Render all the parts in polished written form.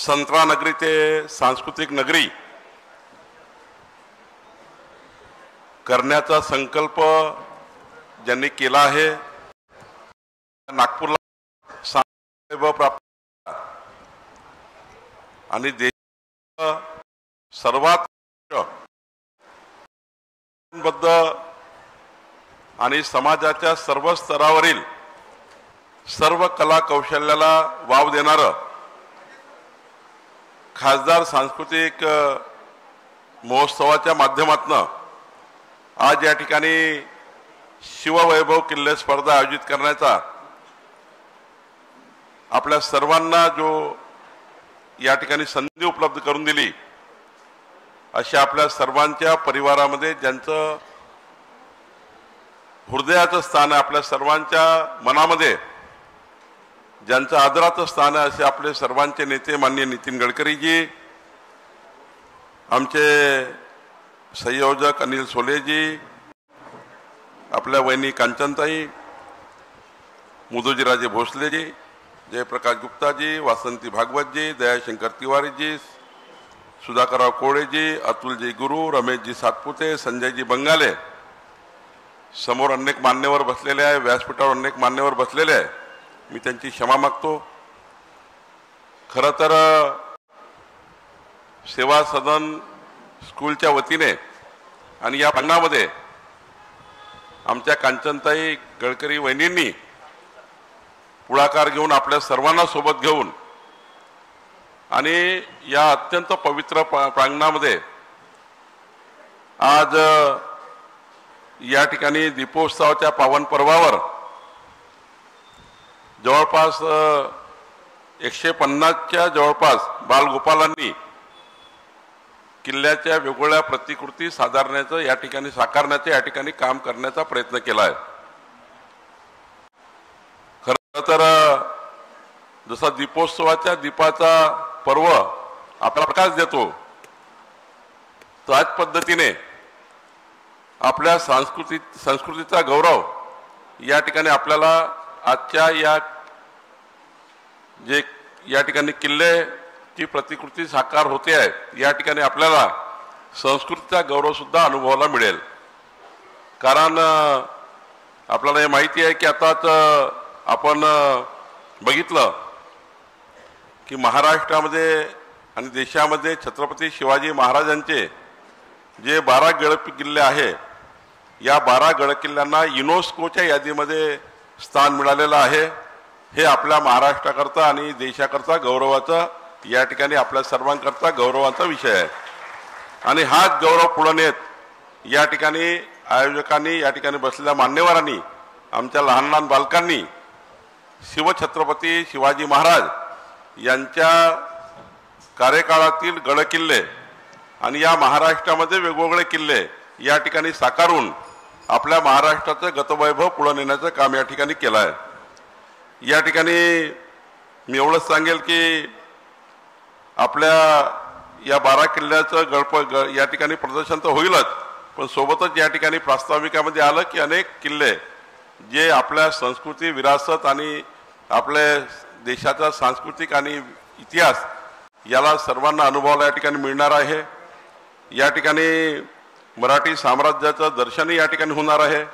संत्रा नगरी ते सांस्कृतिक नगरी करण्याचा संकल्प ज्यांनी केला आहे, नागपूरला प्राप्त आणि देश सर्वात बद्ध आणि समाजाच्या सर्व स्तरावरील सर्व कला कौशल्याला वाव देणारं खासदार सांस्कृतिक महोत्सवाच्या माध्यमातून आज या ठिकाणी शिववैभव किल्ले स्पर्धा आयोजित करण्याचा आपल्या सर्वांना जो या ठिकाणी संधी उपलब्ध करून दिली, अशा आपल्या सर्वांच्या परिवारामध्ये ज्यांचं हृदयाचं स्थान आहे, आपल्या सर्वांच्या मनामध्ये ज्यांचं आदराचं स्थान आहे, असे आपले सर्वांचे नेते माननीय नितीन गडकरीजी, आमचे संयोजक अनिल सोलेजी, आपल्या वहिनी कांचनताई, मुदुजीराजे भोसलेजी, जयप्रकाश गुप्ताजी, वासंती भागवतजी, दयाशंकर तिवारीजी, सुधाकरराव कोळेजी, अतुलजी गुरु, रमेशजी सातपुते, संजयजी बंगाले, समोर अनेक मान्यवर बसलेले आहे, व्यासपीठावर अनेक मान्यवर बसलेले आहे, मी त्यांची क्षमा मागतो। खरं तर सेवा सदन स्कूलच्या वतीने आणि या प्रांगणामध्ये आमच्या कांचनताई गडकरी वहिनींनी पुढाकार घेऊन आपल्या सर्वांना सोबत घेऊन आणि या अत्यंत पवित्र प्रांगणामध्ये आज या ठिकाणी दीपोत्सवाच्या पावन पर्वावर जवळपास 150च्या जवळपास बालगोपालांनी किल्ल्याच्या वेगवेगळ्या प्रतिकृती साकारण्याचं या ठिकाणी काम करण्याचा प्रयत्न केला आहे। खरं तर जसा दीपोत्सवाच्या दीपाचा पर्व आपला प्रकाश देतो, त्याच पद्धतीने आपल्या संस्कृतीचा गौरव या ठिकाणी आपल्याला आजच्या या ठिकाणी किल्ल्याची प्रतिकृती साकार होते आहे, या ठिकाणी आपल्याला संस्कृतीचा गौरव सुद्धा अनुभवायला मिळेल। कारण आपल्याला हे माहिती आहे की आताच आपण बघितलं की महाराष्ट्रामध्ये आणि देशामध्ये छत्रपती शिवाजी महाराजांचे जे 12 गड किल्ले आहे, या 12 गड किल्ल्यांना युनेस्कोच्या यादीमध्ये स्थान मिळालेलं आहे। हे आपल्या महाराष्ट्राकरता आणि देशाकरता गौरवाचा या ठिकाणी आपल्या सर्वांकरता गौरवाचा विषय आहे आणि हाच गौरव पुढे नेत या ठिकाणी आयोजकांनी, या ठिकाणी बसलेल्या मान्यवरांनी, आमच्या लहान लहान बालकांनी शिवछत्रपती शिवाजी महाराज यांच्या कार्यकाळातील गड किल्ले आणि या महाराष्ट्रामध्ये वेगवेगळे किल्ले या ठिकाणी साकारून आपल्या महाराष्ट्राचं गतवैभव पुढे नेण्याचं काम या ठिकाणी केलं आहे। या ठिकाणी मी एवढंच सांगेल की आपल्या या 12 किल्ल्याचं या ठिकाणी प्रदर्शन तर होईलच, पण सोबतच या ठिकाणी प्रास्ताविकामध्ये आलं की अनेक किल्ले जे आपल्या संस्कृती, विरासत आणि आपल्या देशाचा सांस्कृतिक आणि इतिहास याला सर्वांना अनुभवायला या ठिकाणी मिळणार आहे। या ठिकाणी मराठी साम्राज्याचं दर्शनही या ठिकाणी होणार आहे,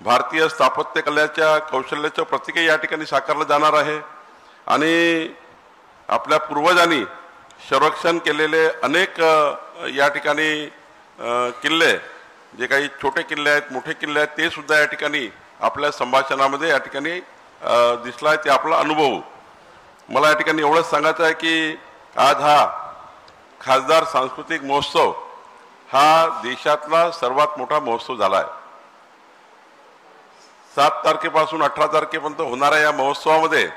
भारतीय स्थापत्य कलेच्या कौशल्याचं प्रतीकही या ठिकाणी साकारलं जाणार आहे आणि आपल्या पूर्वजांनी संरक्षण केलेले अनेक या ठिकाणी किल्ले, जे काही छोटे किल्ले आहेत, मोठे किल्ले आहेत, ते सुद्धा या ठिकाणी आपल्या संभाषणामध्ये या ठिकाणी दिसला आहे, ते आपला अनुभव। मला या ठिकाणी एवढंच सांगायचं आहे की आज हा खासदार सांस्कृतिक महोत्सव हा देशातला सर्वात मोठा महोत्सव झाला आहे। 7 तारखेपासून 18 तारखेपर्यंत होणाऱ्या या महोत्सवामध्ये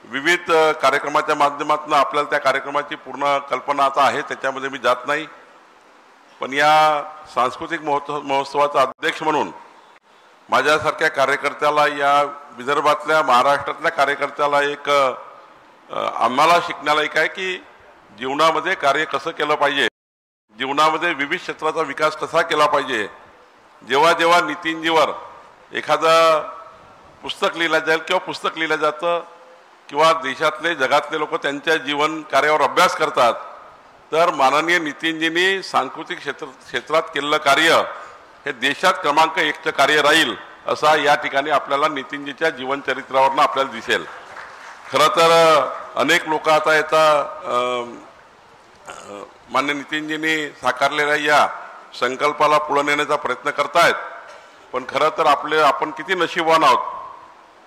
विविध कार्यक्रमाच्या माध्यमातून आपल्याला त्या कार्यक्रमाची पूर्ण कल्पना आता आहे, त्याच्यामध्ये मी जात नाही, पण या सांस्कृतिक महोत्सवाचा अध्यक्ष म्हणून माझ्यासारख्या कार्यकर्त्याला, या विदर्भातल्या महाराष्ट्रातल्या कार्यकर्त्याला एक आम्हाला शिकण्याला एक आहे की जीवनामध्ये कार्य कसं केलं पाहिजे, जीवनामध्ये विविध क्षेत्राचा विकास कसा केला पाहिजे। जेव्हा जेव्हा नितीनजीवर एखादा पुस्तक लिहिलं जाईल किंवा पुस्तक लिहिलं जातं किंवा देशातले जगातले लोक त्यांच्या जीवन कार्यावर अभ्यास करतात, तर माननीय नितीनजींनी सांस्कृतिक क्षेत्रात केलेलं कार्य हे देशात क्रमांक 1चं कार्य राहील असा या ठिकाणी आपल्याला नितीनजीच्या जीवनचरित्रावरनं आपल्याला दिसेल. खरं तर अनेक लोक आता याचा मान्य नितीनजींनी साकारलेल्या या संकल्पाला पुढे नेण्याचा प्रयत्न करतायत, पण खरं तर आपण किती नशीबवान आहोत,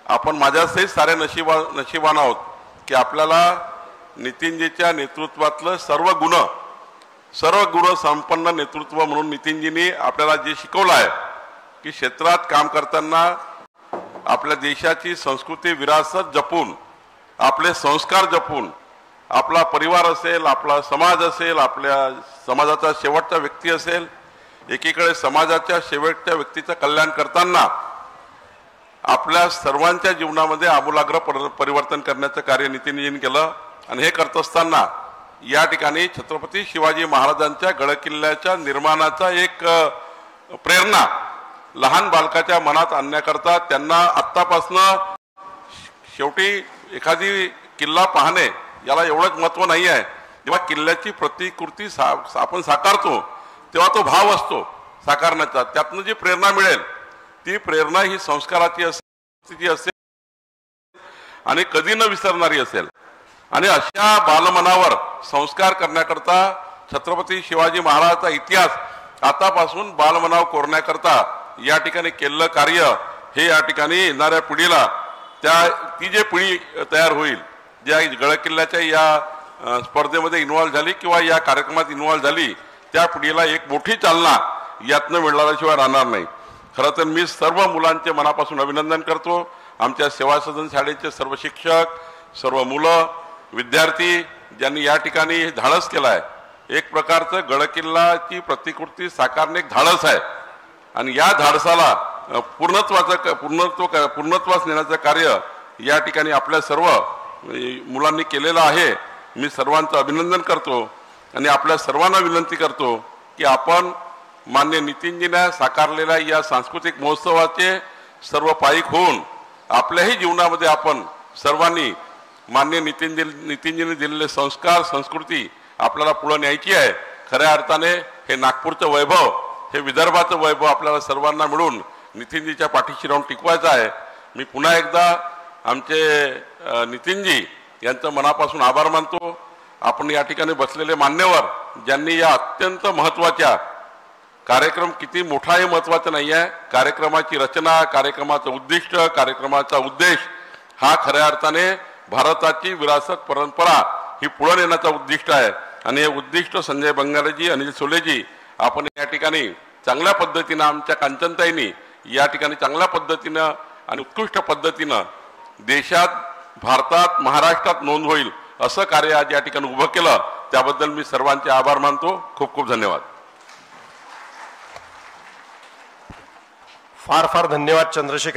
आपण माझ्यासहित सारे नशीबवान आहोत की आपल्याला नितीनजीच्या नेतृत्वातलं सर्व गुण संपन्न नेतृत्व म्हणून नितीनजींनी आपल्याला जे शिकवलं आहे की क्षेत्रात काम करताना आपल्या देशाची संस्कृती विरासत जपून, आपले संस्कार जपून, आपला परिवार असेल, आपला समाज असेल, आपल्या समाजाचा शेवटचा व्यक्ती असेल, एकीकडे समाजाच्या शेवटच्या व्यक्तीचं कल्याण करताना आपल्या सर्वांच्या जीवनामध्ये आमूलाग्र परिवर्तन करण्याचं कार्य नितीनजींनी केलं. आणि हे करत असताना या ठिकाणी छत्रपती शिवाजी महाराजांच्या गडकिल्ल्याच्या निर्माणाचा एक प्रेरणा लहान बालकाच्या मनात आणण्याकरता त्यांना आत्तापासनं शेवटी एखादी किल्ला पाहणे याला एवढंच महत्त्व नाही आहे. जेव्हा किल्ल्याची प्रतिकृती आपण साकारतो तेव्हा तो भाव असतो साकारण्याचा, त्यातनं जी प्रेरणा मिळेल ती प्रेरणा ही संस्काराची असेल आणि कधी न विसरणारी असेल. आणि अशा बालमनावर संस्कार करण्याकरता छत्रपती शिवाजी महाराजांचा इतिहास आतापासून बालमनावर कोरण्याकरता या ठिकाणी केलेलं कार्य हे या ठिकाणी येणाऱ्या पिढीला ती जी पिढी तयार होईल, ज्या गडकिल्ल्याच्या या स्पर्धेमध्ये इन्व्हॉल्व झाली किंवा या कार्यक्रमात इन्व्हॉल्व झाली, त्या पिढीला एक मोठी चालना यातनं मिळाल्याशिवाय राहणार नाही. खरं तर मी सर्व मुलांचे मनापासून अभिनंदन करतो. आमच्या सेवा सदन शाळेचे सर्व शिक्षक, सर्व मुलं, विद्यार्थी ज्यांनी या ठिकाणी धाडस केलं आहे. एक प्रकारचं गडकिल्लाची प्रतिकृती साकारणे एक धाडस आहे आणि या धाडसाला पूर्णत्वास नेण्याचं कार्य या ठिकाणी आपल्या सर्व मुलांनी केलेलं आहे. मी सर्वांचं अभिनंदन करतो आणि आपल्या सर्वांना विनंती करतो की आपण मान्य नितीनजींना साकारलेल्या या सांस्कृतिक महोत्सवाचे सर्व पाईक होऊन आपल्याही जीवनामध्ये आपण सर्वांनी मान्य नितीनजींनी दिलेले संस्कार संस्कृती आपल्याला पुढे न्यायची आहे. खऱ्या अर्थाने हे नागपूरचं वैभव, हे विदर्भाचं वैभव आपल्याला सर्वांना मिळून नितीनजीच्या पाठीशी राहून टिकवायचं आहे. मी पुन्हा एकदा आमचे नितीनजी यांचं मनापासून आभार मानतो. आपण या ठिकाणी बसलेले मान्यवर ज्यांनी या अत्यंत महत्त्वाच्या कार्यक्रम, किती मोठा हे महत्त्वाचं नाही आहे, कार्यक्रमाची रचना, कार्यक्रमाचं उद्दिष्ट, कार्यक्रमाचा उद्देश हा खऱ्या अर्थाने भारताची विरासत परंपरा ही पुढे नेण्याचा उद्दिष्ट आहे. आणि हे उद्दिष्ट संजय बंगारेजी, अनिल सोलेजी आपण या ठिकाणी चांगल्या पद्धतीनं, आमच्या कांचनताईंनी या ठिकाणी चांगल्या पद्धतीनं आणि उत्कृष्ट पद्धतीनं देशात, भारतात, महाराष्ट्रात नोंद होईल असं कार्य आज या ठिकाणी उभं केलं. त्याबद्दल मी सर्वांचे आभार मानतो. खूप खूप धन्यवाद. फार फार धन्यवाद चंद्रशेखर.